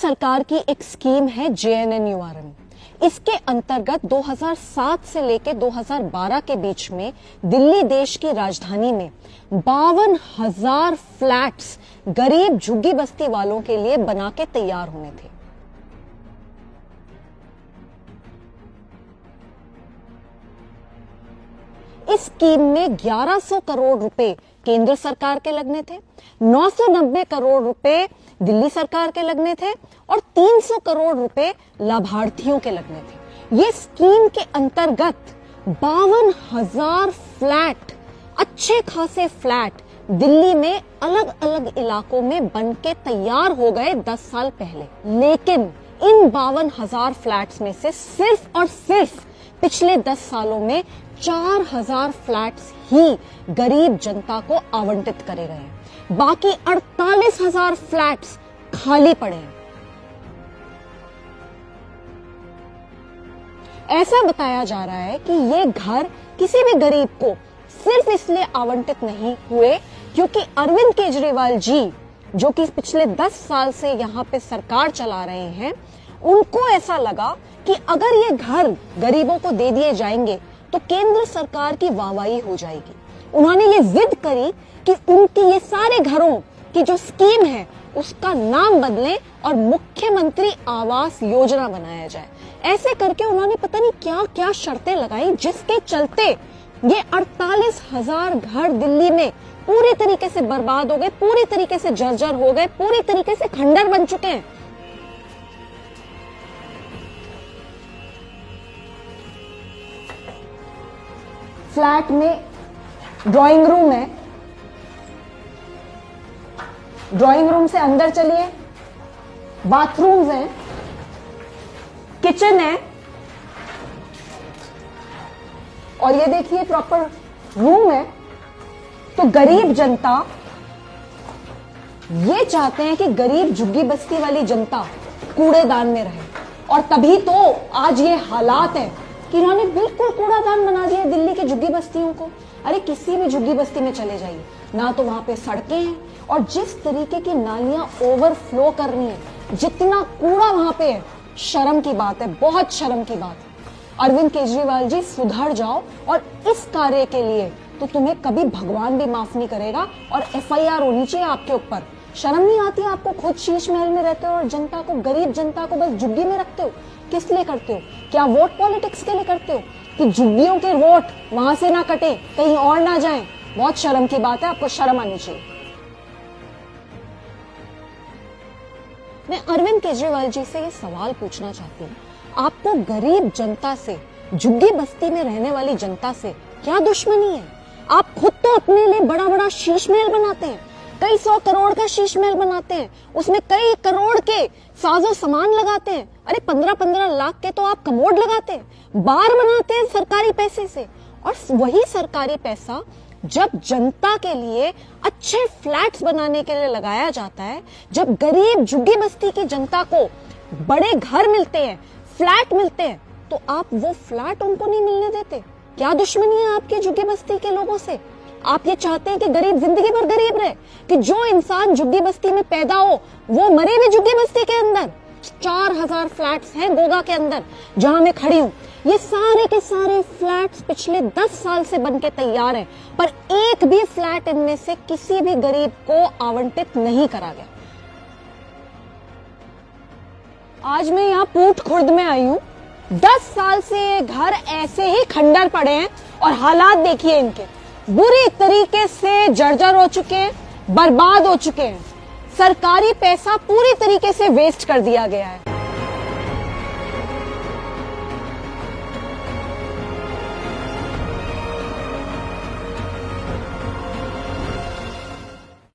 सरकार की एक स्कीम है JNNURM। इसके अंतर्गत 2007 से लेकर 2012 के बीच में दिल्ली देश की राजधानी में 52,000 फ्लैट्स गरीब झुग्गी बस्ती वालों के लिए बना के तैयार होने थे। इस स्कीम में 1100 करोड़ रुपए केंद्र सरकार के लगने थे, 990 करोड़ रुपए दिल्ली सरकार के लगने थे और 300 करोड़ रुपए लाभार्थियों के लगने थे। ये स्कीम के अंतर्गत 52,000 फ्लैट, अच्छे खासे फ्लैट दिल्ली में अलग अलग इलाकों में बन के तैयार हो गए 10 साल पहले। लेकिन इन 52,000 फ्लैट्स में से सिर्फ और सिर्फ पिछले 10 सालों में 4,000 फ्लैट्स ही गरीब जनता को आवंटित करे गए हैं। बाकी 48,000 फ्लैट्स खाली पड़े हैं। ऐसा बताया जा रहा है कि ये घर किसी भी गरीब को सिर्फ इसलिए आवंटित नहीं हुए क्योंकि अरविंद केजरीवाल जी, जो कि पिछले 10 साल से यहां पे सरकार चला रहे हैं, उनको ऐसा लगा कि अगर ये घर गरीबों को दे दिए जाएंगे तो केंद्र सरकार की वाहवाही हो जाएगी। उन्होंने ये जिद करी कि उनकी ये सारे घरों की जो स्कीम है उसका नाम बदलें और मुख्यमंत्री आवास योजना बनाया जाए। ऐसे करके उन्होंने पता नहीं क्या क्या शर्तें लगाई, जिसके चलते ये 48,000 घर दिल्ली में पूरी तरीके से बर्बाद हो गए, पूरी तरीके से जर्जर हो गए, पूरी तरीके से खंडर बन चुके हैं। फ्लैट में ड्राइंग रूम है, ड्राइंग रूम से अंदर चलिए, बाथरूम्स हैं, किचन है और ये देखिए प्रॉपर रूम है। तो गरीब जनता ये चाहते हैं कि गरीब झुग्गी बस्ती वाली जनता कूड़ेदान में रहे, और तभी तो आज ये हालात है कि इन्होंने बिल्कुल कूड़ादान बना दिया दिल्ली के झुग्गी बस्तियों को। अरे किसी भी झुग्गी बस्ती में चले जाइए ना, तो वहां पे सड़कें हैं और जिस तरीके की नालियां ओवरफ्लो कर रही हैं, जितना कूड़ा वहां पे है, शर्म की बात है, बहुत शर्म की बात है। अरविंद केजरीवाल जी सुधर जाओ, और इस कार्य के लिए तो तुम्हें कभी भगवान भी माफ नहीं करेगा और FIR होनी चाहिए आपके ऊपर। शर्म नहीं आती आपको? खुद शीश महल में रहते हो और जनता को, गरीब जनता को बस झुग्गी में रखते हो। किस लिए करते हो? क्या वोट पॉलिटिक्स के लिए करते हो कि झुग्गियों के वोट वहां से ना कटे, कहीं और ना जाएं? बहुत शर्म की बात है, आपको शर्म आनी चाहिए। मैं अरविंद केजरीवाल जी से ये सवाल पूछना चाहती हूँ, आपको गरीब जनता से, झुग्गी बस्ती में रहने वाली जनता से क्या दुश्मनी है? आप खुद तो अपने लिए बड़ा बड़ा शीश महल बनाते हैं, कई 100 करोड़ का शीश महल बनाते हैं, उसमें कई करोड़ के साजो सामान लगाते हैं। अरे 15-15 लाख के तो आप कमोड लगाते हैं, बार बनाते हैं सरकारी पैसे से। और वही सरकारी पैसा जब जनता के लिए अच्छे फ्लैट्स बनाने के लिए लगाया जाता है, जब गरीब झुग्गी बस्ती की जनता को बड़े घर मिलते हैं, फ्लैट मिलते हैं, तो आप वो फ्लैट उनको नहीं मिलने देते। क्या दुश्मनी है आपके झुग्गी बस्ती के लोगों से? आप ये चाहते हैं कि गरीब जिंदगी भर गरीब रहे, कि जो इंसान झुग्गी बस्ती में पैदा हो वो मरे भी झुग्गी बस्ती के अंदर। 4,000 फ्लैट्स हैं गोगा के अंदर जहां मैं खड़ी हूं। ये सारे के सारे फ्लैट्स पिछले 10 साल से बनके तैयार हैं, पर एक भी फ्लैट इनमें से किसी भी गरीब को आवंटित नहीं करा गया। आज मैं यहाँ पूट खुर्द में आई हूँ। 10 साल से ये घर ऐसे ही खंडर पड़े हैं और हालात देखिए इनके, बुरी तरीके से जर्जर हो चुके हैं, बर्बाद हो चुके हैं। सरकारी पैसा पूरी तरीके से वेस्ट कर दिया गया है।